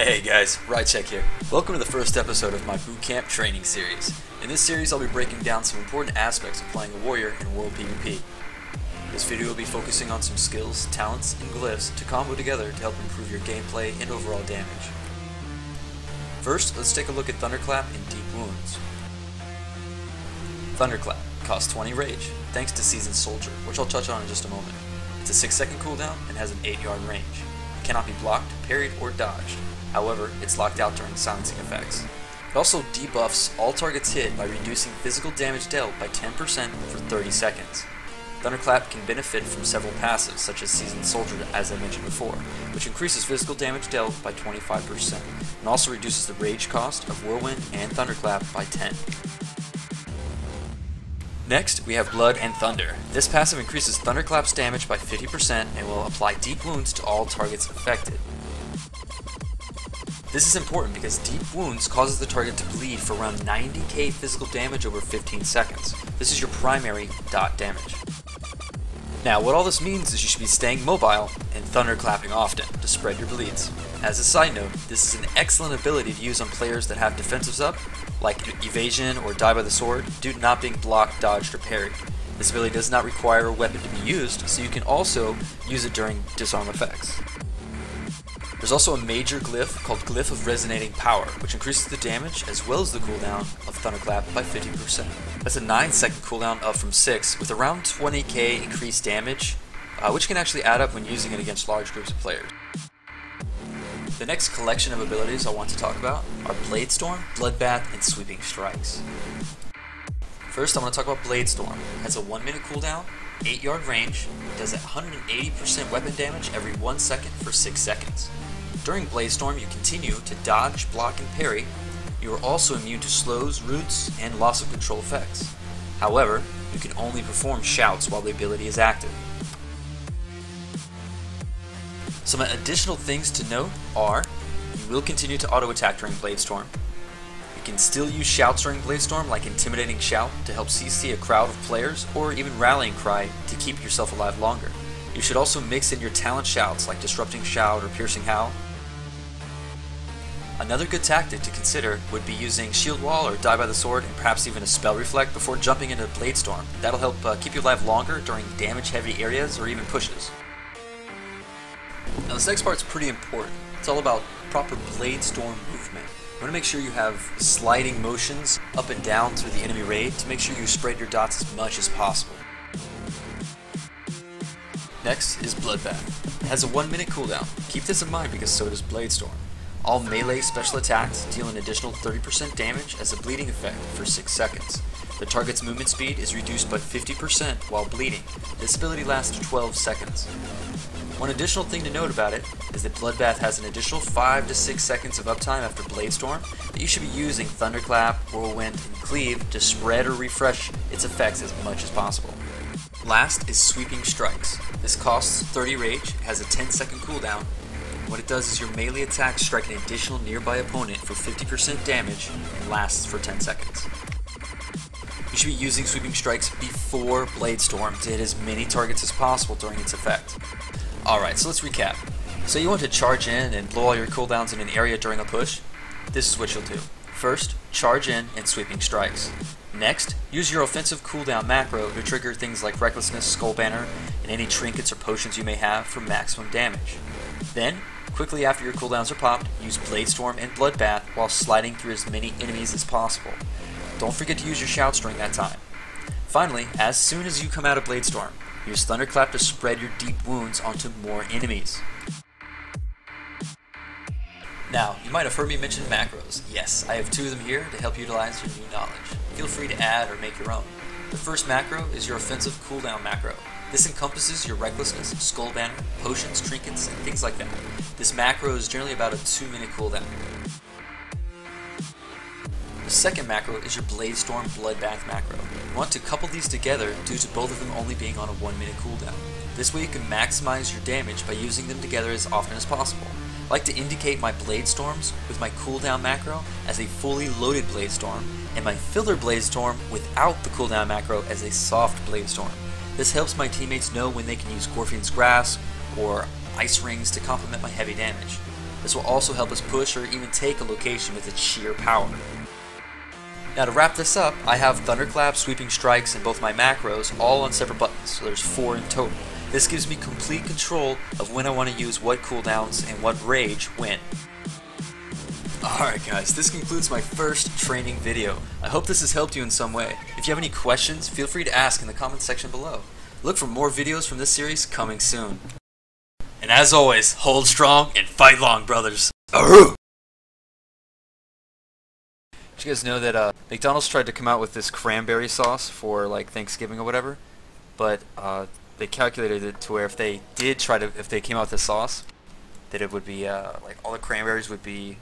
Hey guys, Riecheck here. Welcome to the first episode of my bootcamp training series. In this series I'll be breaking down some important aspects of playing a warrior in World PvP. This video will be focusing on some skills, talents, and glyphs to combo together to help improve your gameplay and overall damage. First, let's take a look at Thunderclap and Deep Wounds. Thunderclap costs 20 rage, thanks to Seasoned Soldier, which I'll touch on in just a moment. It's a 6-second cooldown and has an 8-yard range. It cannot be blocked, parried, or dodged. However, it's locked out during silencing effects. It also debuffs all targets hit by reducing physical damage dealt by 10% for 30 seconds. Thunderclap can benefit from several passives, such as Seasoned Soldier as I mentioned before, which increases physical damage dealt by 25%, and also reduces the rage cost of Whirlwind and Thunderclap by 10. Next, we have Blood and Thunder. This passive increases Thunderclap's damage by 50% and will apply Deep Wounds to all targets affected. This is important because Deep Wounds causes the target to bleed for around 90k physical damage over 15 seconds. This is your primary dot damage. Now, what all this means is you should be staying mobile and thunderclapping often to spread your bleeds. As a side note, this is an excellent ability to use on players that have defensives up, like evasion or die by the sword, due to not being blocked, dodged, or parried. This ability does not require a weapon to be used, so you can also use it during disarm effects. There's also a major glyph called Glyph of Resonating Power, which increases the damage as well as the cooldown of Thunderclap by 50%. That's a 9-second cooldown up from 6, with around 20k increased damage, which can actually add up when using it against large groups of players. The next collection of abilities I want to talk about are Bladestorm, Bloodbath, and Sweeping Strikes. First, I want to talk about Bladestorm. It has a 1-minute cooldown, 8-yard range, does 180% weapon damage every 1 second for 6 seconds. During Bladestorm, you continue to dodge, block, and parry. You are also immune to slows, roots, and loss of control effects. However, you can only perform shouts while the ability is active. Some additional things to note are, you will continue to auto-attack during Bladestorm. You can still use shouts during Bladestorm, like Intimidating Shout to help CC a crowd of players, or even Rallying Cry to keep yourself alive longer. You should also mix in your talent shouts like Disrupting Shout or Piercing Howl. Another good tactic to consider would be using Shield Wall or Die by the Sword, and perhaps even a Spell Reflect before jumping into Bladestorm. That'll help keep you alive longer during damage-heavy areas or even pushes. Now this next part's pretty important. It's all about proper Bladestorm movement. You want to make sure you have sliding motions up and down through the enemy raid to make sure you spread your dots as much as possible. Next is Bloodbath. It has a 1-minute cooldown. Keep this in mind because so does Bladestorm. All melee special attacks deal an additional 30% damage as a bleeding effect for 6 seconds. The target's movement speed is reduced by 50% while bleeding. This ability lasts 12 seconds. One additional thing to note about it is that Bloodbath has an additional 5 to 6 seconds of uptime after Bladestorm that you should be using Thunderclap, Whirlwind, and Cleave to spread or refresh its effects as much as possible. Last is Sweeping Strikes. This costs 30 rage, has a 10-second cooldown. What it does is your melee attacks strike an additional nearby opponent for 50% damage and lasts for 10 seconds. You should be using Sweeping Strikes before Bladestorm to hit as many targets as possible during its effect. Alright, so let's recap. Say you want to charge in and blow all your cooldowns in an area during a push. This is what you'll do. First, charge in and Sweeping Strikes. Next, use your offensive cooldown macro to trigger things like Recklessness, Skull Banner, and any trinkets or potions you may have for maximum damage. Then, quickly after your cooldowns are popped, use Bladestorm and Bloodbath while sliding through as many enemies as possible. Don't forget to use your shouts during that time. Finally, as soon as you come out of Bladestorm, use Thunderclap to spread your Deep Wounds onto more enemies. Now, you might have heard me mention macros. Yes, I have 2 of them here to help utilize your new knowledge. Feel free to add or make your own. The first macro is your offensive cooldown macro. This encompasses your Recklessness, Skull Banner, potions, trinkets, and things like that. This macro is generally about a 2-minute cooldown. The second macro is your Bladestorm Bloodbath macro. You want to couple these together due to both of them only being on a 1-minute cooldown. This way you can maximize your damage by using them together as often as possible. I like to indicate my Bladestorms with my cooldown macro as a fully loaded Bladestorm, and my filler Bladestorm without the cooldown macro as a soft Bladestorm. This helps my teammates know when they can use Scorpion's Grasp or Ice Rings to complement my heavy damage. This will also help us push or even take a location with its sheer power. Now to wrap this up, I have Thunderclap, Sweeping Strikes, and both my macros all on separate buttons, so there's 4 in total. This gives me complete control of when I want to use what cooldowns and what rage when. Alright guys, this concludes my first training video. I hope this has helped you in some way. If you have any questions, feel free to ask in the comment section below. Look for more videos from this series coming soon. And as always, hold strong and fight long, brothers. Arrgh! Did you guys know that McDonald's tried to come out with this cranberry sauce for like Thanksgiving or whatever, but they calculated it to where if they came out with this sauce, that it would be like all the cranberries would be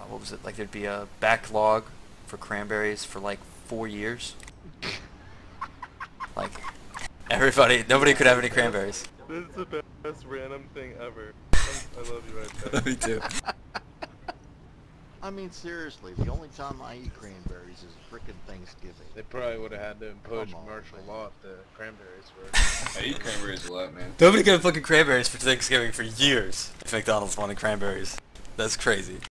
what was it, like there'd be a backlog for cranberries for like 4 years. Like nobody could have any cranberries. This is the best random thing ever. I love you right there. Me too. I mean, seriously, the only time I eat cranberries is frickin' Thanksgiving. They probably would have had to impose Come on, martial man. law if the cranberries were. I eat cranberries a lot, man. Nobody got fucking cranberries for Thanksgiving for years. If McDonald's wanted cranberries, that's crazy.